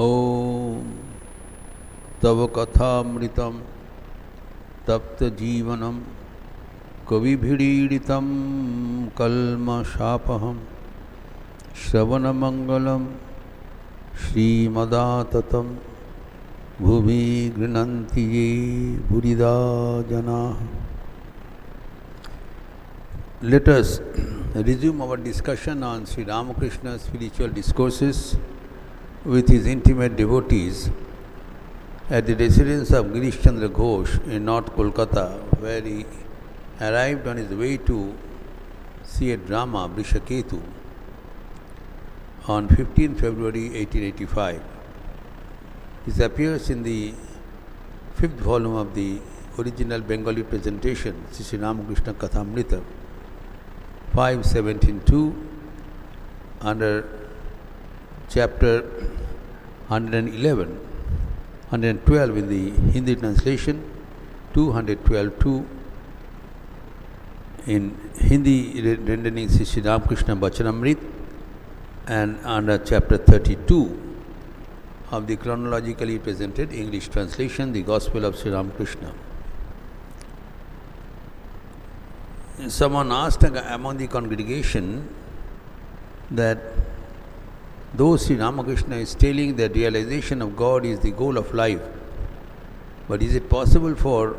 ॐ तव कथामृतं तप्तजीवनं कविभिरीडितं कल्मषापहं श्रवणमङ्गलं श्रीमदाततं भुवि गृह्णन्ति ये भूरिदा जनाः. Let us resume our discussion on Sri Ramakrishna's spiritual discourses with his intimate devotees at the residence of Girish Chandra Ghosh in North Kolkata, where he arrived on his way to see a drama, Vrishaketu, on 15 February 1885. This appears in the fifth volume of the original Bengali presentation, Sri Ramakrishna Kathamrita, 517.2, under chapter 111, 112 in the Hindi translation, 212.2 in Hindi rendering Sri Ramakrishna Bachanamrit, and under chapter 32 of the chronologically presented English translation, the Gospel of Sri Ramakrishna. Someone asked among the congregation that though Sri Ramakrishna is telling that realization of God is the goal of life, but is it possible for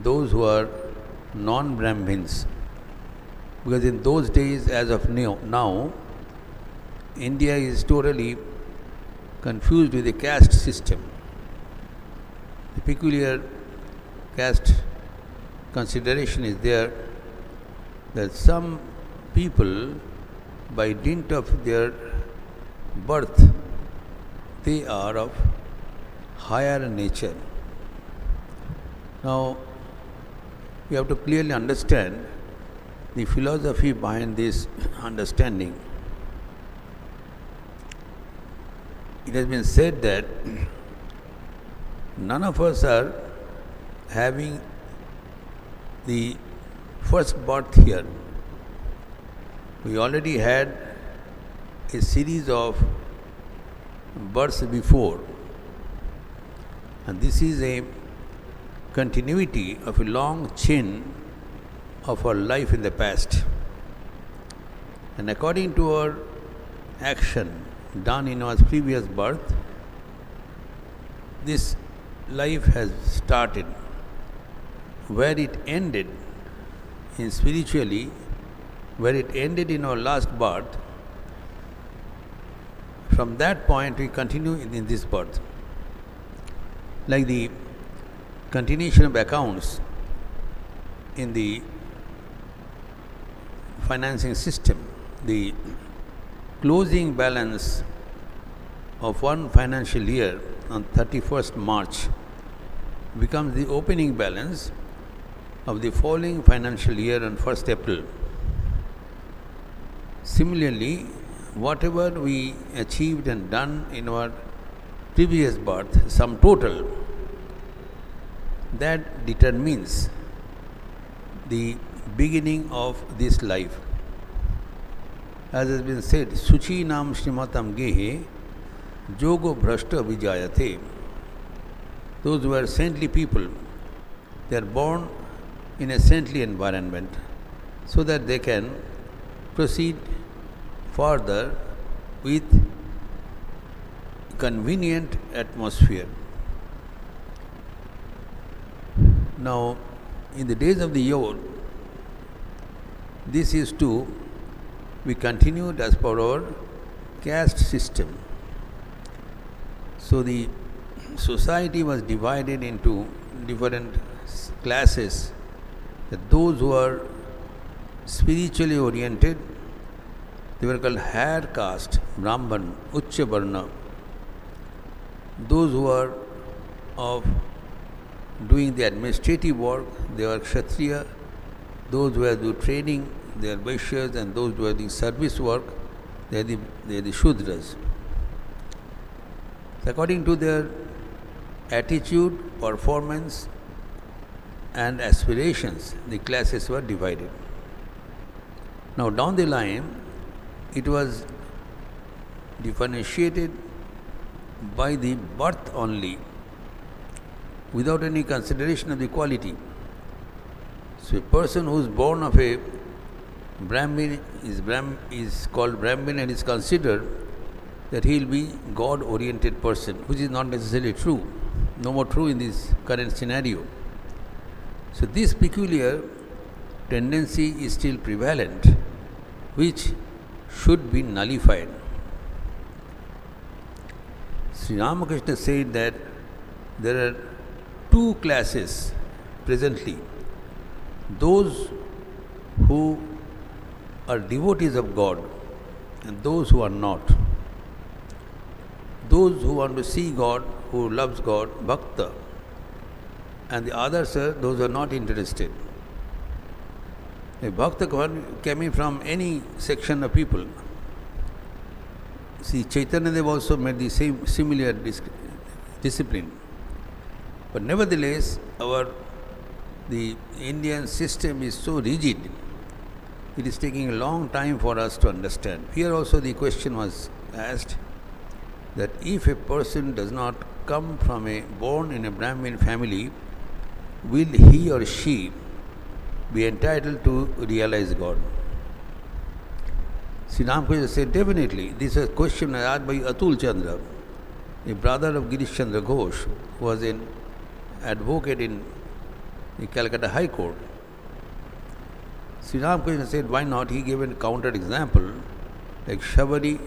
those who are non-Brahmins? Because in those days, as of now, India is totally confused with the caste system. The peculiar caste consideration is there that some people, by dint of their birth, they are of higher nature. Now, we have to clearly understand the philosophy behind this understanding. It has been said that none of us are having the first birth here. We already had a series of births before, and this is a continuity of a long chain of our life in the past. And according to our action done in our previous birth, this life has started. Where it ended in spiritually, where it ended in our last birth, from that point we continue in this birth. Like the continuation of accounts in the financing system, the closing balance of one financial year on 31st March becomes the opening balance of the following financial year on 1st April. Similarly, whatever we achieved and done in our previous birth, sum total, that determines the beginning of this life. As has been said, Suchi nam Srimatam Gehe Jogo Bhrashta Vijayate. Those who are saintly people, they are born in a saintly environment so that they can proceed further with convenient atmosphere. Now, in the days of the Yod, this is to be continued as per our caste system. So the society was divided into different classes. That those who are spiritually oriented, they were called higher caste, Brahman, Ucha Varna. Those who are of doing the administrative work, they are Kshatriya. Those who are doing training, they are Vaishyas, and those who are doing service work, they are the Shudras. So according to their attitude, performance, and aspirations, the classes were divided. Now down the line, it was differentiated by the birth only, without any consideration of the quality. So a person who is born of a Brahmin is called Brahmin and is considered that he will be God-oriented person, which is not necessarily true, no more true in this current scenario. So this peculiar tendency is still prevalent, which should be nullified. Sri Ramakrishna said that there are two classes presently: those who are devotees of God and those who are not. Those who want to see God, who loves God, bhakta, and the others are those who are not interested. A bhakta coming from any section of people. See, Chaitanya Dev also made the same similar discipline. But nevertheless, the Indian system is so rigid, it is taking a long time for us to understand. Here also the question was asked that if a person does not come from born in a Brahmin family, will he or she be entitled to realize God? Sri Ramakrishna said, definitely. This is a question asked by Atul Chandra, a brother of Girish Chandra Ghosh, who was an advocate in the Calcutta High Court. Sri Ramakrishna said, why not? He gave a counter example like Shabari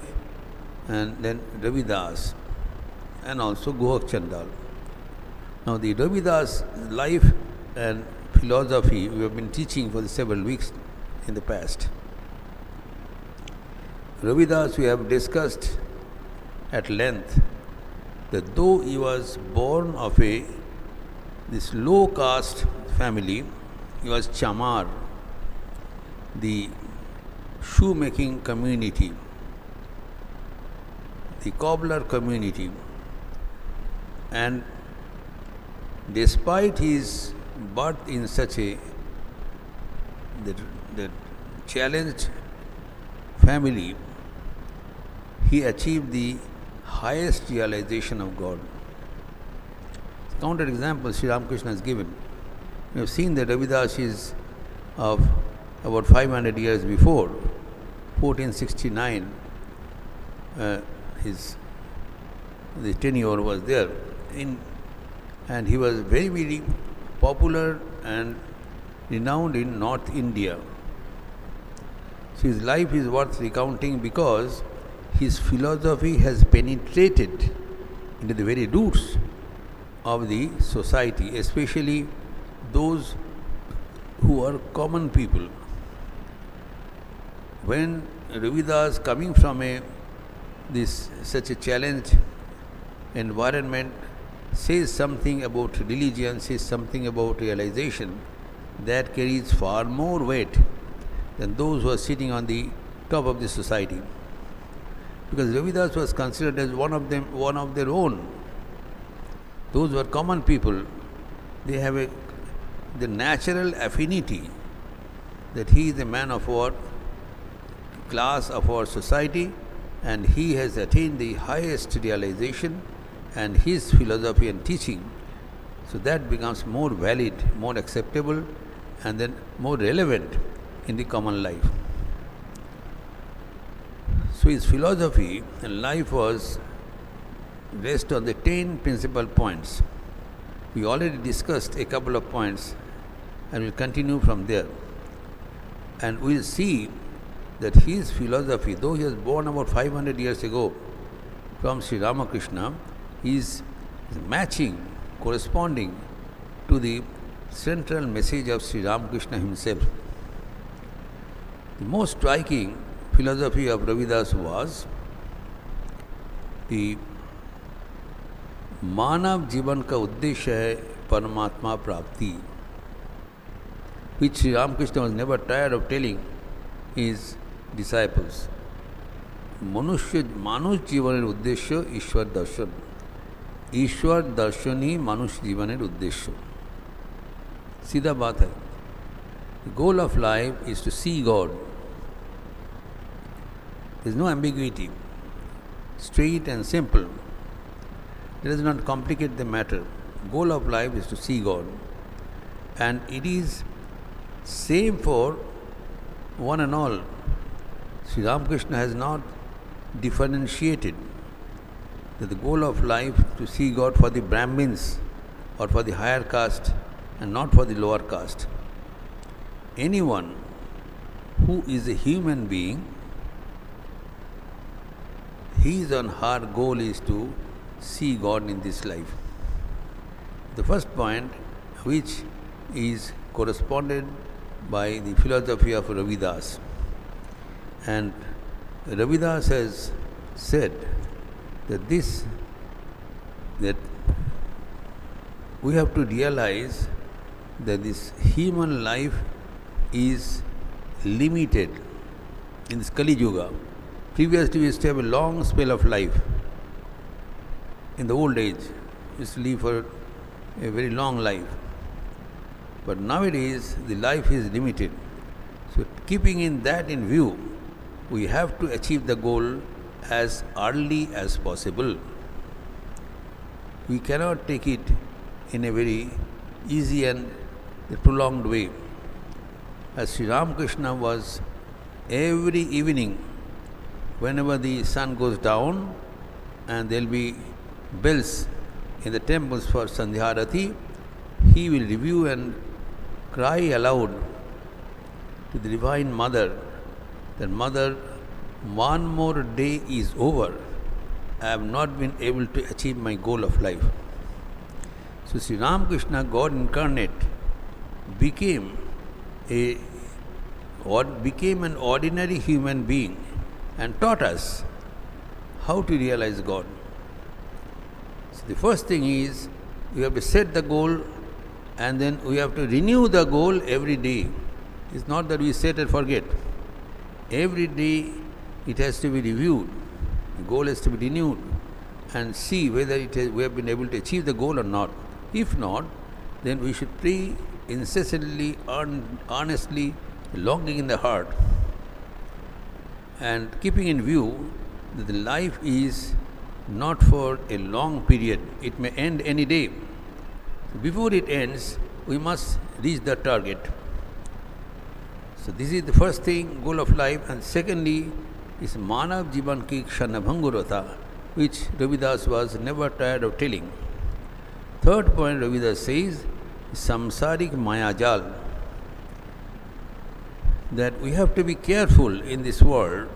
and then Ravidas and also Gohak Chandal. Now the Ravidas life and philosophy we have been teaching for several weeks in the past. Ravidas we have discussed at length that though he was born of this low caste family, he was chamar, the shoemaking community, the cobbler community, and despite his birth in such the challenged family, he achieved the highest realization of God. Counter example Sri Ramakrishna has given. We have seen that Ravidas is of about 500 years before, 1469, the tenure was there, and he was very, very popular and renowned in North India. So his life is worth recounting because his philosophy has penetrated into the very roots of the society, especially those who are common people. When Ravidas, coming from such a challenged environment, says something about religion, says something about realization, that carries far more weight than those who are sitting on the top of the society. Because Ravidas was considered as one of their own. Those who are common people, they have the natural affinity that he is a man of our class, of our society, and he has attained the highest realization and his philosophy and teaching. So that becomes more valid, more acceptable, and then more relevant in the common life. So his philosophy and life was based on the 10 principal points. We already discussed a couple of points and will continue from there. And we will see that his philosophy, though he was born about 500 years ago from Sri Ramakrishna, is matching, corresponding to the central message of Sri Ramakrishna himself. The most striking philosophy of Ravidas was the मानव जीवन का उद्देश्य है परमात्मा प्राप्ति, which Sri Ramakrishna was never tired of telling his disciples. मानुष जीवनेर उद्देश्य ईश्वर दर्शन, ईश्वर दर्शन ही मनुष्य जीवनेर उद्देश्य. सीधा बात है. The goal of life is to see God. There is no ambiguity. Straight and simple. Let us not complicate the matter. Goal of life is to see God. And it is same for one and all. Sri Ramakrishna has not differentiated that the goal of life to see God for the Brahmins or for the higher caste and not for the lower caste. Anyone who is a human being, his or her goal is to see God in this life. The first point, which is corresponded by the philosophy of Ravidas. And Ravidas has said that we have to realize that this human life is limited in this Kali Yuga. Previously, we used to have a long spell of life. In the old age, we used to live for a very long life. But nowadays, the life is limited. So, keeping that in view, we have to achieve the goal as early as possible. We cannot take it in a very easy and prolonged way. As Sri Ramakrishna was every evening, whenever the sun goes down and there will be bells in the temples for Sandhya Arati, he will review and cry aloud to the Divine Mother that, Mother, one more day is over. I have not been able to achieve my goal of life. So Sri Ramakrishna, God incarnate, became an ordinary human being and taught us how to realize God. So the first thing is, we have to set the goal and then we have to renew the goal every day. It's not that we set and forget. Every day it has to be reviewed. The goal has to be renewed and see whether we have been able to achieve the goal or not. If not, then we should pray incessantly, earnestly, longing in the heart, and keeping in view that the life is not for a long period. It may end any day. Before it ends, we must reach the target. So this is the first thing, goal of life. And secondly is Manav Jivan Ki Kshana Bhangurata, which Ravidas was never tired of telling. Third point, Ravidas says, Samsarik Mayajal, that we have to be careful in this world.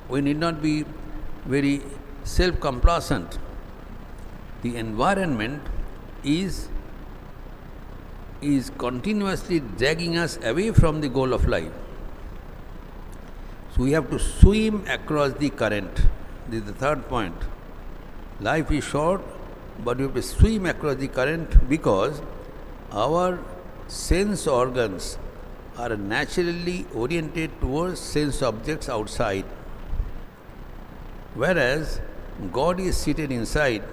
We need not be very self-complacent. The environment is continuously dragging us away from the goal of life. So we have to swim across the current. This is the third point. Life is short, but we have to swim across the current because our sense organs are naturally oriented towards sense objects outside, whereas God is seated inside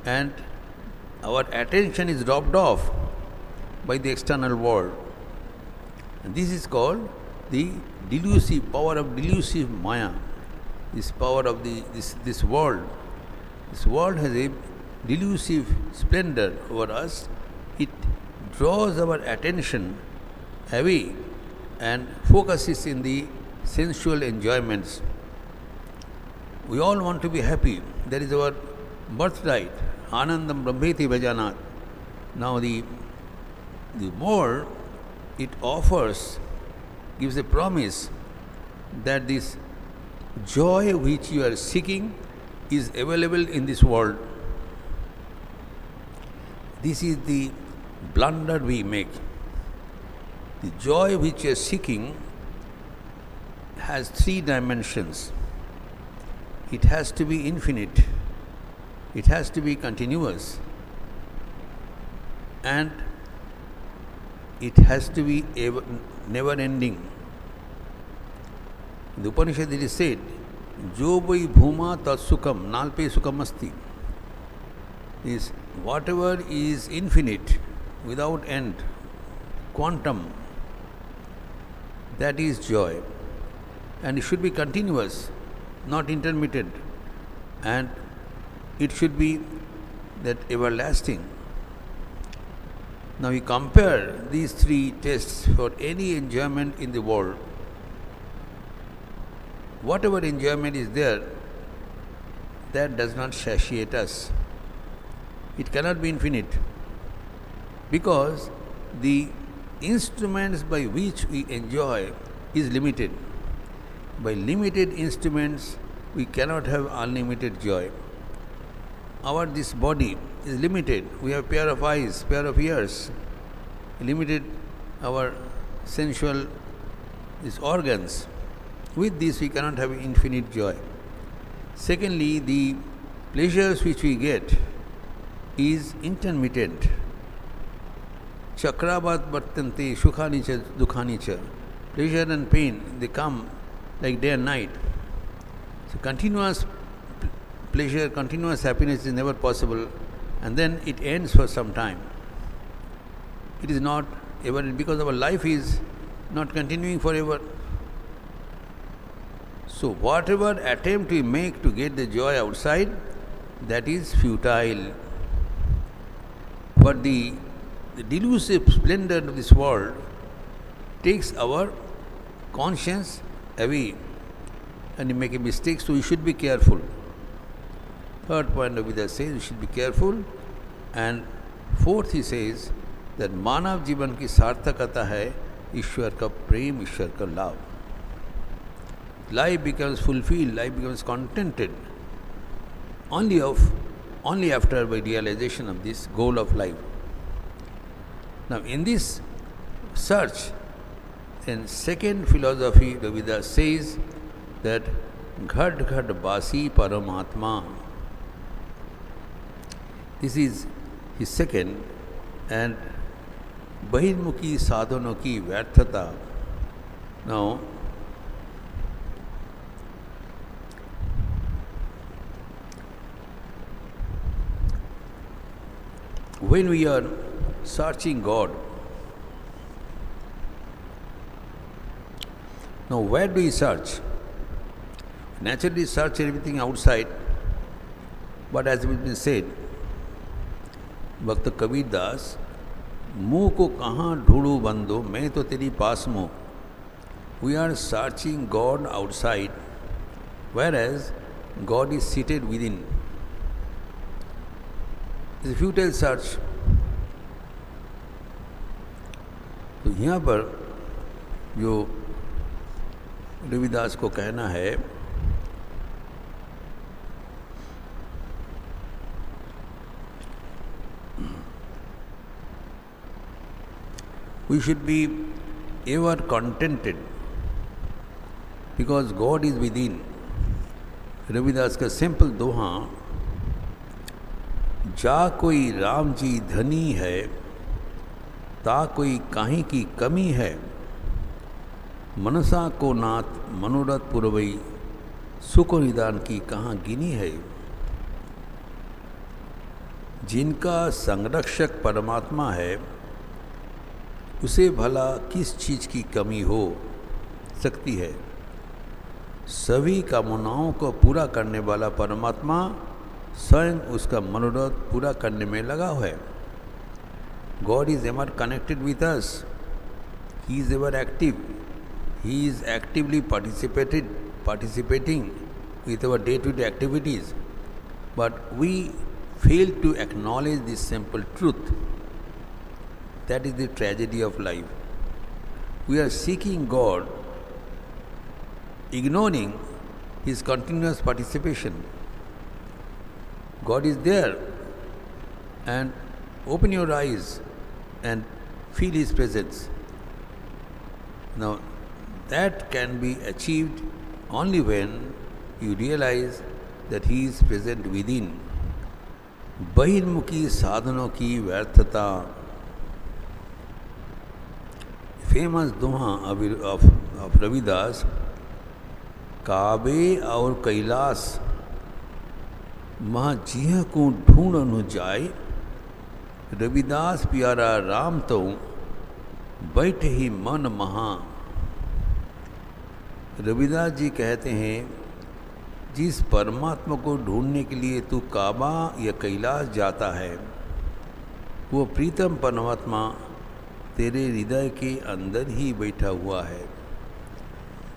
and our attention is dropped off by the external world. And this is called the delusive power of delusive Maya, this power of this world. This world has a delusive splendor over us. It draws our attention away and focuses in the sensual enjoyments. We all want to be happy. That is our birthright. Anandam Brahmeti Vajanat. Now the world, it offers, gives a promise that this joy which you are seeking is available in this world. This is the blunder we make. The joy which you are seeking has three dimensions. It has to be infinite, it has to be continuous, and it has to be never ending. In the Upanishad it is said, Jo vai bhuma tat sukham, nalpe sukham asti. Is whatever is infinite, without end, quantum, that is joy. And it should be continuous, not intermittent. And it should be that everlasting. Now we compare these three tests for any enjoyment in the world. Whatever enjoyment is there, that does not satiate us. It cannot be infinite, because the instruments by which we enjoy is limited. By limited instruments, we cannot have unlimited joy. This body is limited. We have pair of eyes, pair of ears, limited our sensual organs. With this, we cannot have infinite joy. Secondly, the pleasures which we get is intermittent. Chakravat vartante sukhani cha dukhani cha. Pleasure and pain, they come like day and night. So continuous pleasure, continuous happiness is never possible, and then it ends for some time. It is not ever, because our life is not continuing forever. So whatever attempt we make to get the joy outside, that is futile. But the delusive splendor of this world takes our conscience away, and we make a mistake, so we should be careful. Third point of Vida says we should be careful. And fourth, he says that मानव जीवन की सार्थकता है ईश्वर का प्रेम, ईश्वर का love. Life becomes fulfilled, life becomes contented only after by realization of this goal of life. Now, in this search, in second philosophy, the Vedas says that Ghad Ghad Basi Paramatma. This is his second, and Bahirmukhi Sadhano ki Vyarthata. Now, when we are searching God, now where do we search? Naturally search everything outside, but as it has been said, Bhakta Kabir Das, मुँह को कहाँ ढूंढूं बंदो, मैं तो तेरी पास में. We are searching God outside, whereas God is seated within. It's a futile search. तो यहाँ पर जो रविदास को कहना है, we should be ever contented because God is within. Ravidas का सिंपल दोहा, जा कोई राम जी धनी है, ता कोई काहीं की कमी है, मनसा को नाथ मनोरथ पुरवई, सुख निदान की कहाँ गिनी है. जिनका संरक्षक परमात्मा है, उसे भला किस चीज़ की कमी हो सकती है. सभी कामनाओं को पूरा करने वाला परमात्मा स्वयं उसका मनोरथ पूरा करने में लगा हुआ है. God is ever connected with us. He is ever active. He is actively participating with our day-to-day activities. But we fail to acknowledge this simple truth. That is the tragedy of life. We are seeking God, ignoring His continuous participation. God is there, and open your eyes and feel His presence. Now, that can be achieved only when you realize that He is present within. Bahirmukhi sadhano ki vyarthata. Famous doha of Ravidas, काबे और कैलाश महा जिह को ढूंढ न जाए, रविदास प्यारा राम तो बैठ ही मन महा. रविदास जी कहते हैं जिस परमात्मा को ढूंढने के लिए तू काबा या कैलाश जाता है, वो प्रीतम परमात्मा तेरे हृदय के अंदर ही बैठा हुआ है.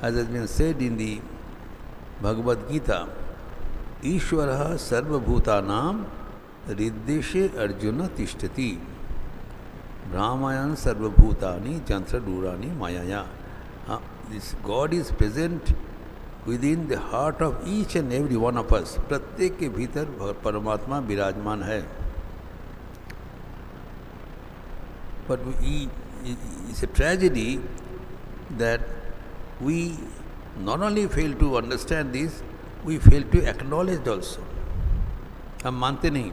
As has been said in the Bhagavad Gita, Ishwarah sarvabhutanam riddeshe arjuna tishtati brahmayan sarvabhutani jantra durani mayaya. This God is present within the heart of each and every one of us. प्रत्येक के भीतर परमात्मा विराजमान है. But it's a tragedy that we not only fail to understand this, we fail to acknowledge also. हम मानते नहीं.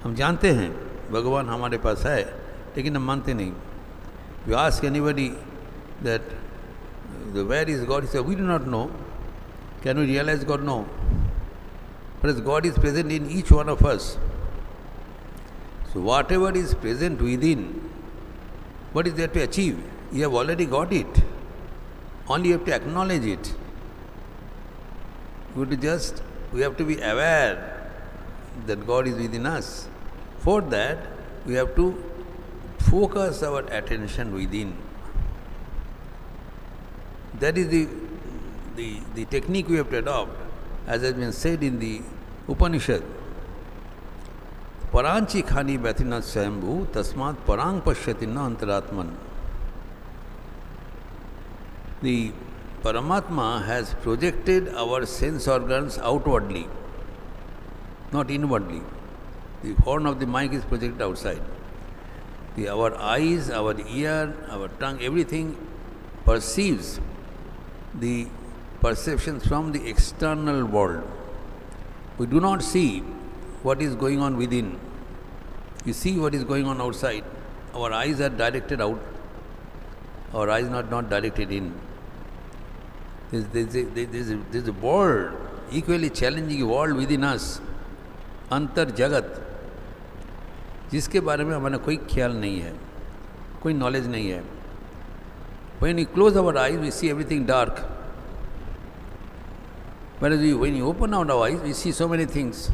हम जानते हैं भगवान हमारे पास है, लेकिन हम मानते नहीं. You ask anybody that where is God? He says, we do not know. Can we realize God? No. But God is present in each one of us. So whatever is present within, what is there to achieve? You have already got it. Only you have to acknowledge it. We have to be aware that God is within us. For that, we have to focus our attention within. That is the technique we have to adopt, as has been said in the Upanishad. Paranchi khani bhatinat swayambhu tasmat parang pashyati na antaratman. The Paramatma has projected our sense organs outwardly, not inwardly. The horn of the mic is projected outside. Our eyes, our ear, our tongue, everything perceives the perceptions from the external world. We do not see what is going on within. We see what is going on outside. Our eyes are directed out. Our eyes are not directed in. There's a world, equally challenging world within us, अंतर जगत, जिसके बारे में हमारा कोई ख्याल नहीं है, कोई knowledge नहीं है. When we close our eyes, we see everything dark. Whereas when you open our eyes, we see so many things.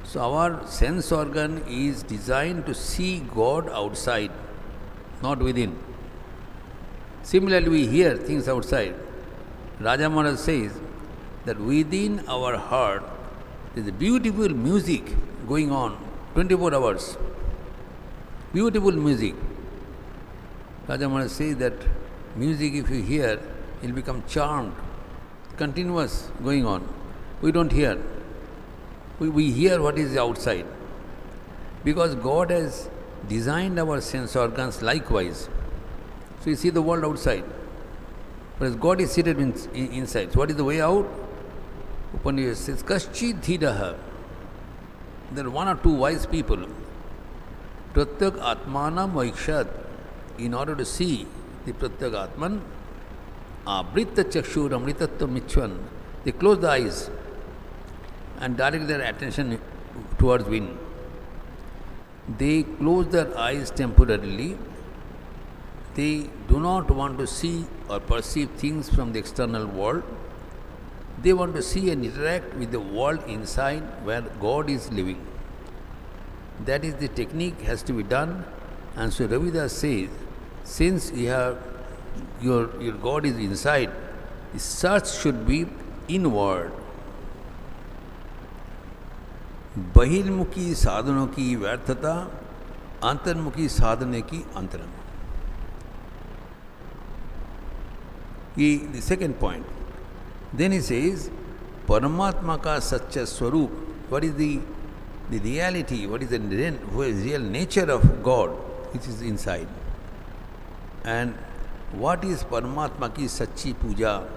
So our sense organ is designed to see God outside, not within. Similarly, we hear things outside. Raja Maharaj says that within our heart there is a beautiful music going on 24 hours. Beautiful music. Raja Maharaj says that music, if you hear, it will become charmed, continuous going on. We don't hear. We hear what is outside. Because God has designed our sense organs likewise. So you see the world outside. Whereas God is seated inside. So what is the way out? Upanishad says, Kaschid Dhidaha. There are one or two wise people. Pratyak Atmanam Vaikshat. In order to see the Pratyak Atman, Abrita Chakshur Amritattva Michwan. They close the eyes and direct their attention towards within. They close their eyes temporarily. They do not want to see or perceive things from the external world. They want to see and interact with the world inside where God is living. That is the technique has to be done. And so Ravidas says, since your God is inside, the search should be inward. बहिर्मुखी साधनों की व्यर्थता, अंतर्मुखी साधने की अंतरंग. The second point. Then he says, Paramatma ka satcha swarup. What is the reality? What is the real nature of God which is inside? And what is Paramatma ki sachi puja?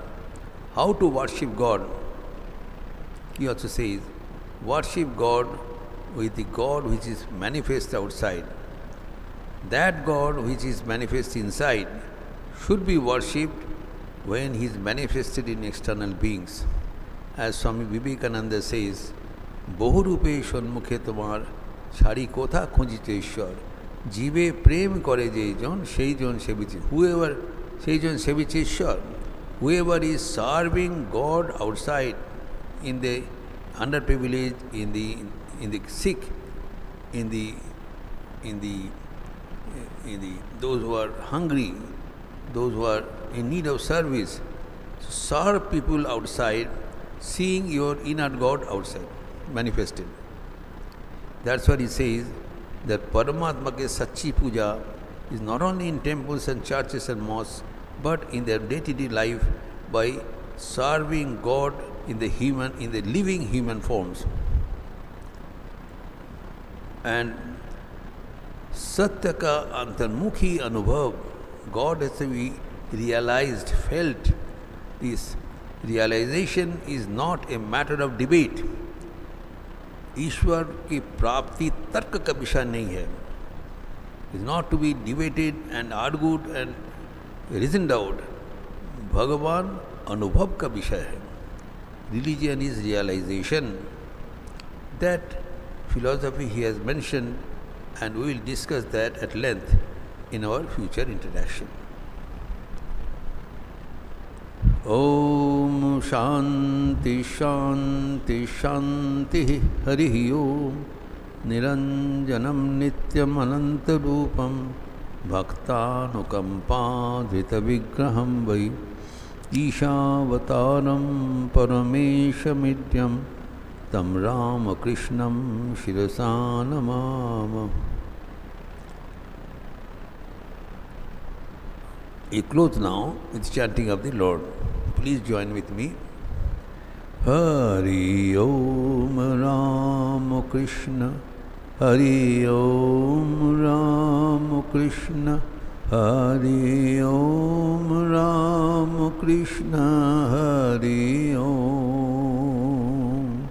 How to worship God? He also says, worship God with the God which is manifest outside. That God which is manifest inside should be worshipped when he is manifested in external beings. As Swami Vivekananda says, Bohurupe Shonmukhe Tomar Shari Kotha Khunjiteshwar Jive Prem Kore Jejon Sheijon Seviche. Whoever Sheijon Sevicheshwar, whoever is serving God outside in the underprivileged, in the sick, in the those who are hungry, those who are in need of service. So serve people outside, seeing your inner God outside manifested. That's what he says, that Paramatma ke Sachi Puja is not only in temples and churches and mosques, but in their day-to-day life by serving God in the living human forms. And Satya ka antarmukhi anubhav, God has to be realized, felt. This realization is not a matter of debate. ईश्वर की प्राप्ति तर्क का विषय नहीं है. It is not to be debated and argued and reasoned out. भगवान अनुभव का विषय है. Religion is realization. That philosophy he has mentioned, and we will discuss that at length in our future interaction. Om Shanti Shanti Shanti Hari Om Niranjanam Nityam Anantarupam Bhaktanukampādhita Vigraham Vai Ishāvataram Parameshamidyam Tam Ramakrishnam Shirasa Namāma. We close now with chanting of the Lord. Please join with me. Hari Om Ramakrishna, Hari Om Ramakrishna, Hari Om Ramakrishna, Hari Om.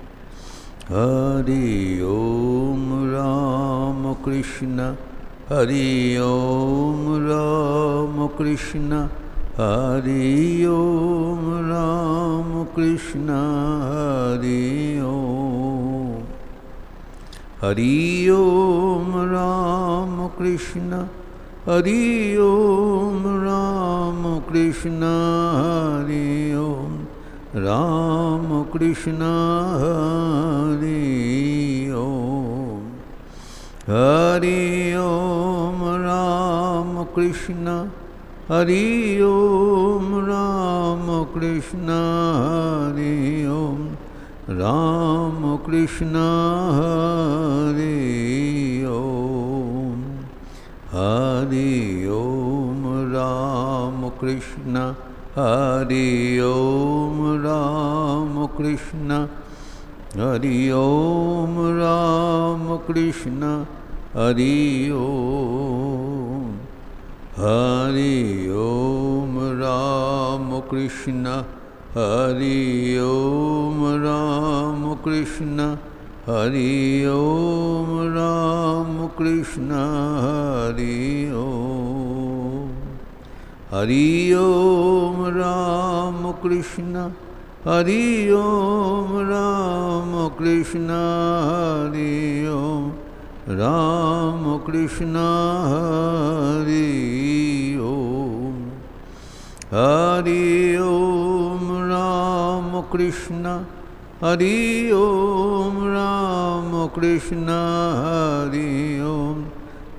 Hari Om Ramakrishna, Hari Om Ramakrishna, Hari Om Ramakrishna, Hari Om. Hari Om Ramakrishna, Hari Om Ramakrishna, Hari Om Ramakrishna, Hari Om. Hari Om Ramakrishna, Hari Om Ramakrishna, Hari Om Ramakrishna, Hari Om. Hari Om Ramakrishna, Hari Om Ramakrishna, Hari Om Ramakrishna, Hari Om. Hari Om Ramakrishna, Hari Om Ramakrishna, Hari Om Ramakrishna, Hari Om. Hari Om Ramakrishna, Hari Om Ramakrishna, Hari Om Ramakrishna, Hari Om. Hari Om Ramakrishna, Hari Om Ramakrishna, Hari Om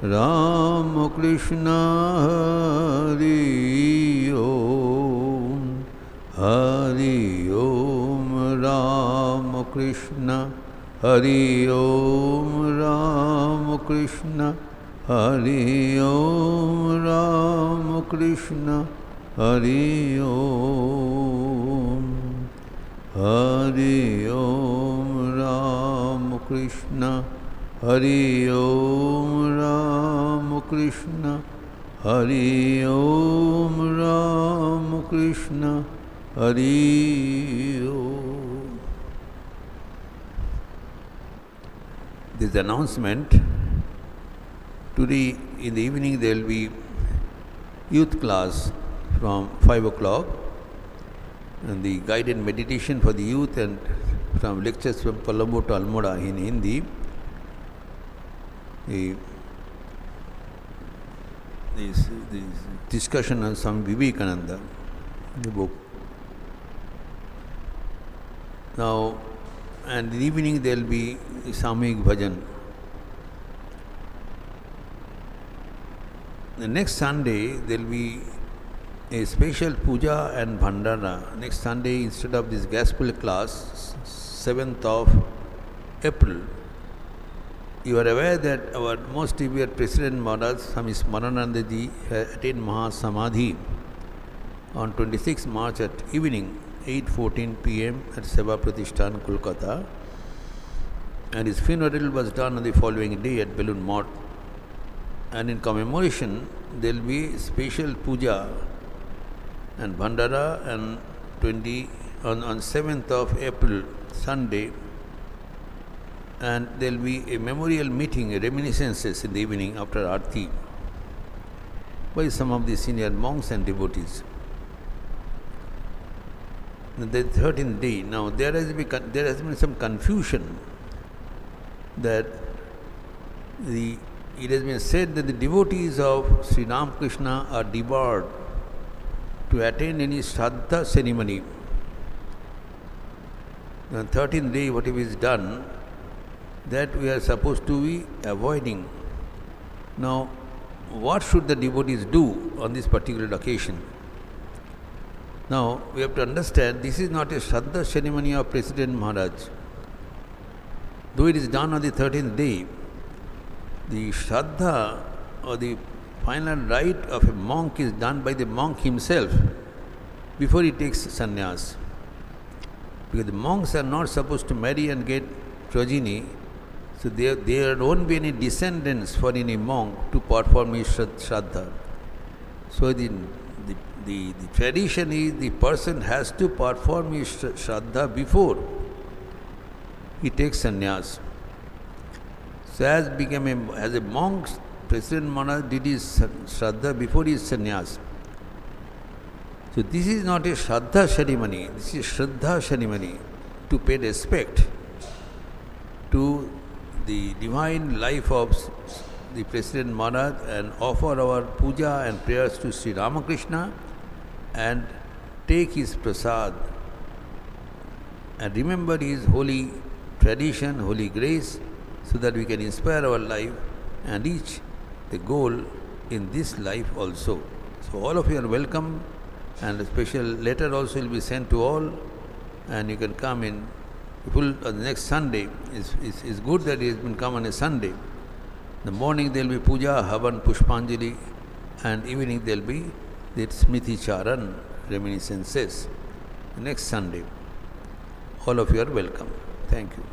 Ramakrishna, Hari Om. Hari Om Ramakrishna, Hari Om Ramakrishna, Hari Om Ramakrishna, Hari Om. Hari Om Ramakrishna, Hari Om Ramakrishna, Hari Om Ramakrishna, Hari Om. This announcement, today in the evening there will be youth class from 5 o'clock, and the guided meditation for the youth, and from lectures from Colombo to Almora in Hindi. This discussion on Swami Vivekananda, the book. Now, and in the evening there will be Samik Bhajan. The next Sunday there will be a special puja and bhandara. Next Sunday, instead of this gospel class, 7th of April, you are aware that our most revered President Maharaj, Swami Muktinathanandaji, attained Mahasamadhi on 26 March at evening, 8:14 p.m. at Seva Pratishthan, Kolkata. And his funeral was done on the following day at Balloon Mott. And in commemoration, there will be special puja and bhandara and on 7th of April, Sunday, and there will be a memorial meeting, reminiscences in the evening after Aarti by some of the senior monks and devotees. The 13th day, now there has been some confusion that it has been said that the devotees of Sri Ramakrishna are debarred to attend any Shraddha ceremony. The 13th day, whatever is done, that we are supposed to be avoiding. Now, what should the devotees do on this particular occasion? Now, we have to understand this is not a Shraddha ceremony of President Maharaj. Though it is done on the 13th day, the Shraddha or the final rite of a monk is done by the monk himself before he takes sannyas. Because the monks are not supposed to marry and get progeny, so there won't be any descendants for any monk to perform his Shraddha. So the tradition is the person has to perform his Shraddha before he takes sannyas. So as a monk, President Maharaj did his Shraddha before his sannyas. So this is not a Shraddha ceremony, this is Shraddha ceremony, to pay respect to the divine life of the President Maharaj and offer our puja and prayers to Sri Ramakrishna and take his prasad and remember his holy tradition, holy grace, so that we can inspire our life and reach the goal in this life also. So all of you are welcome, and a special letter also will be sent to all, and you can come in full the next Sunday. It's good that it has been come on a Sunday. In the morning there will be puja, havan, pushpanjali, and evening there will be the Smriti Charan, reminiscences. The next Sunday. All of you are welcome. Thank you.